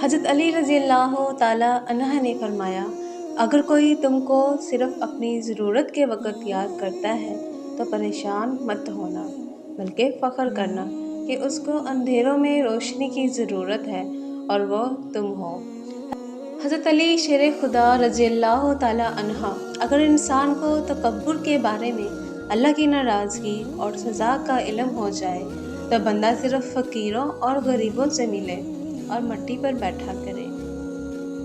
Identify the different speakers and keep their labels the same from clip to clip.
Speaker 1: حضرت علی رضی اللہ تعالیٰ عنہ نے فرمایا، اگر کوئی تم کو صرف اپنی ضرورت کے وقت یاد کرتا ہے تو پریشان مت ہونا، بلکہ فخر کرنا کہ اس کو اندھیروں میں روشنی کی ضرورت ہے اور وہ تم ہو۔ حضرت علی شیر خدا رضی اللہ تعالیٰ عنہ، اگر انسان کو تکبر کے بارے میں اللہ کی ناراضگی اور سزا کا علم ہو جائے تو بندہ صرف فقیروں اور غریبوں سے ملے اور مٹی پر بیٹھا کرے۔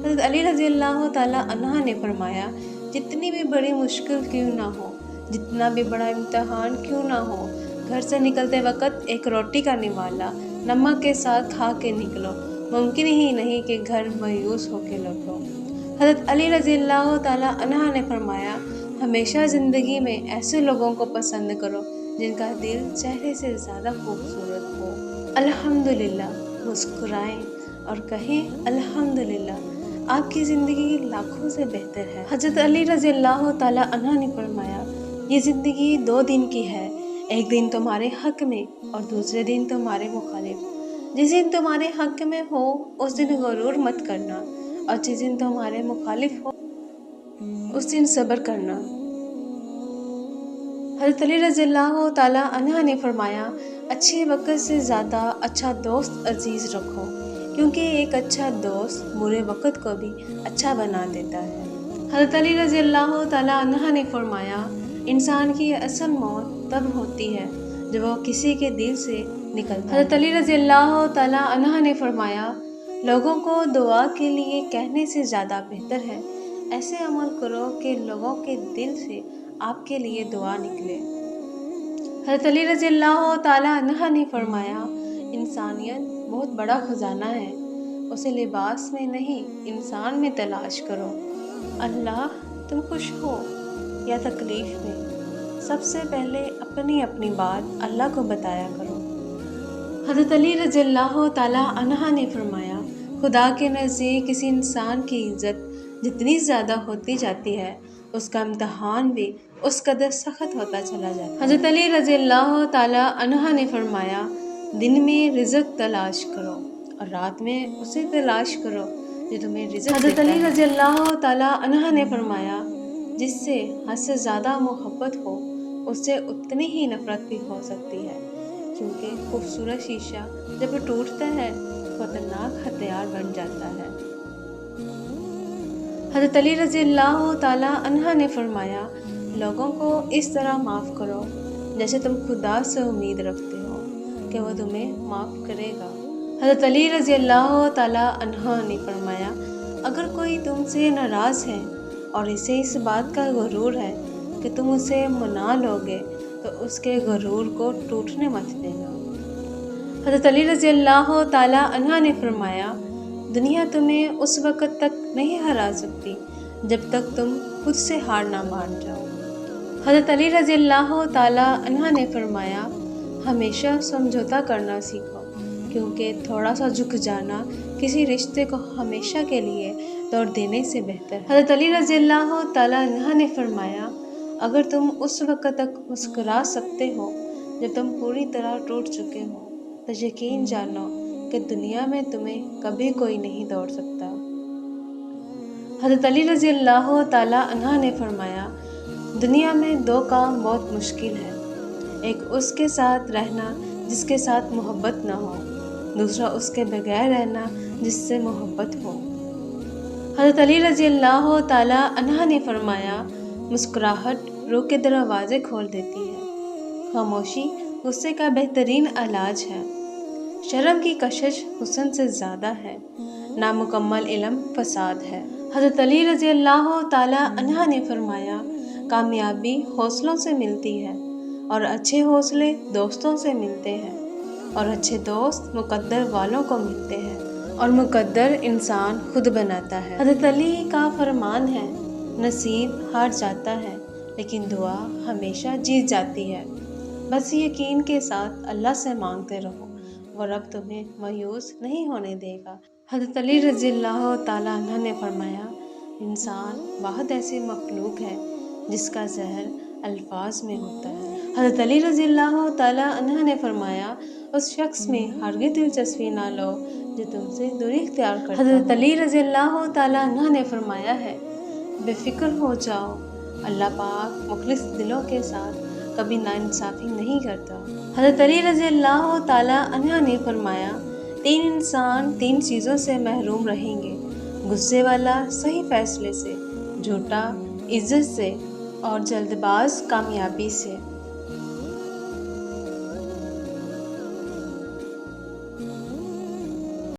Speaker 1: حضرت علی رضی اللہ تعالیٰ عنہ نے فرمایا، جتنی بھی بڑی مشکل کیوں نہ ہو، جتنا بھی بڑا امتحان کیوں نہ ہو، گھر سے نکلتے وقت ایک روٹی کا نوالا نمک کے ساتھ کھا کے نکلو، ممکن ہی نہیں کہ گھر مایوس ہو کے لوٹو۔ حضرت علی رضی اللہ تعالیٰ عنہ نے فرمایا، ہمیشہ زندگی میں ایسے لوگوں کو پسند کرو جن کا دل چہرے سے زیادہ خوبصورت ہو۔ الحمدللہ، مسکرائیں اور کہیں الحمدللہ، آپ کی زندگی لاکھوں سے بہتر ہے۔ حضرت علی رضی اللہ تعالیٰ عنہ نے فرمایا، یہ زندگی 2 دن کی ہے، ایک دن تمہارے حق میں اور دوسرے دن تمہارے مخالف۔ جس دن تمہارے حق میں ہو اس دن غرور مت کرنا، اور جس دن تمہارے مخالف ہو اس دن صبر کرنا۔ حضرت علی رضی اللہ تعالیٰ عنہ نے فرمایا، اچھے وقت سے زیادہ اچھا دوست عزیز رکھو، کیونکہ ایک اچھا دوست برے وقت کو بھی اچھا بنا دیتا ہے۔ حضرت علی رضی اللہ تعالیٰ عنہ نے فرمایا، انسان کی اصل موت تب ہوتی ہے جب وہ کسی کے دل سے نکلتا ہے۔ حضرت علی رضی اللہ تعالیٰ عنہ نے فرمایا، لوگوں کو دعا کے لیے کہنے سے زیادہ بہتر ہے ایسے عمل کرو کہ لوگوں کے دل سے آپ کے لیے دعا نکلے۔ حضرت علی رضی اللہ تعالیٰ عنہ نے فرمایا، انسانیت بہت بڑا خزانہ ہے، اسے لباس میں نہیں انسان میں تلاش کرو۔ اللہ تم خوش ہو یا تکلیف میں، سب سے پہلے اپنی اپنی بات اللہ کو بتایا کرو۔ حضرت علی رضی اللہ تعالیٰ عنہ نے فرمایا، خدا کے نزدیک کسی انسان کی عزت جتنی زیادہ ہوتی جاتی ہے اس کا امتحان بھی اس قدر سخت ہوتا چلا جاتا ہے۔ حضرت علی رضی اللہ تعالیٰ عنہ نے فرمایا، دن میں رزق تلاش کرو اور رات میں اسے تلاش کرو جو تمہیں رزق دیتا ہے۔ حضرت علی رضی اللہ تعالیٰ عنہ نے فرمایا، جس سے حد سے زیادہ محبت ہو اس سے اتنی ہی نفرت بھی ہو سکتی ہے، کیونکہ خوبصورت شیشہ جب ٹوٹتا ہے خطرناک ہتھیار بن جاتا ہے۔ حضرت علی رضی اللہ تعالیٰ عنہ نے فرمایا، لوگوں کو اس طرح معاف کرو جیسے تم خدا سے امید رکھتے ہو کہ وہ تمہیں معاف کرے گا۔ حضرت علی رضی اللہ تعالیٰ عنہ نے فرمایا، اگر کوئی تم سے ناراض ہے اور اسے اس بات کا غرور ہے کہ تم اسے منا لوگے تو اس کے غرور کو ٹوٹنے مت دینا۔ حضرت علی رضی اللہ تعالیٰ عنہ نے فرمایا، دنیا تمہیں اس وقت تک نہیں ہرا سکتی جب تک تم خود سے ہار نہ مان جاؤ۔ حضرت علی رضی اللہ تعالیٰ عنہ نے فرمایا، ہمیشہ سمجھوتا کرنا سیکھو، کیونکہ تھوڑا سا جھک جانا کسی رشتے کو ہمیشہ کے لیے توڑ دینے سے بہتر ہے۔ حضرت علی رضی اللہ تعالیٰ عنہ نے فرمایا، اگر تم اس وقت تک مسکرا سکتے ہو جب تم پوری طرح ٹوٹ چکے ہو تو یقین جانو کہ دنیا میں تمہیں کبھی کوئی نہیں توڑ سکتا۔ حضرت علی رضی اللہ تعالیٰ عنہ نے فرمایا، دنیا میں 2 کام بہت مشکل ہے، ایک اس کے ساتھ رہنا جس کے ساتھ محبت نہ ہو، دوسرا اس کے بغیر رہنا جس سے محبت ہو۔ حضرت علی رضی اللہ تعالیٰ عنہ نے فرمایا، مسکراہٹ روح کے دروازے کھول دیتی ہے، خاموشی غصے کا بہترین علاج ہے، شرم کی کشش حسن سے زیادہ ہے، نامکمل علم فساد ہے۔ حضرت علی رضی اللہ تعالیٰ عنہ نے فرمایا، کامیابی حوصلوں سے ملتی ہے اور اچھے حوصلے دوستوں سے ملتے ہیں، اور اچھے دوست مقدر والوں کو ملتے ہیں، اور مقدر انسان خود بناتا ہے۔ حضرت علی کا فرمان ہے، نصیب ہار جاتا ہے لیکن دعا ہمیشہ جیت جاتی ہے، بس یقین کے ساتھ اللہ سے مانگتے رہو، وہ رب تمہیں مایوس نہیں ہونے دے گا۔ حضرت علی رضی اللہ تعالیٰ عنہ نے فرمایا، انسان واحد ایسی مخلوق ہے جس کا زہر الفاظ میں ہوتا ہے۔ حضرت علی رضی اللہ تعالیٰ عنہ نے فرمایا اس شخص میں ہرگز دلچسپی نہ لو جو تم سے دوری اختیار کرتا ہے۔ حضرت علی رضی اللہ تعالیٰ عنہ نے فرمایا ہے بے فکر ہو جاؤ، اللہ پاک مخلص دلوں کے ساتھ کبھی ناانصافی نہیں کرتا۔ حضرت علی رضی اللہ تعالیٰ عنہ نے فرمایا 3 انسان 3 چیزوں سے محروم رہیں گے، غصے والا صحیح فیصلے سے، جھوٹا عزت سے، اور جلد باز کامیابی سے۔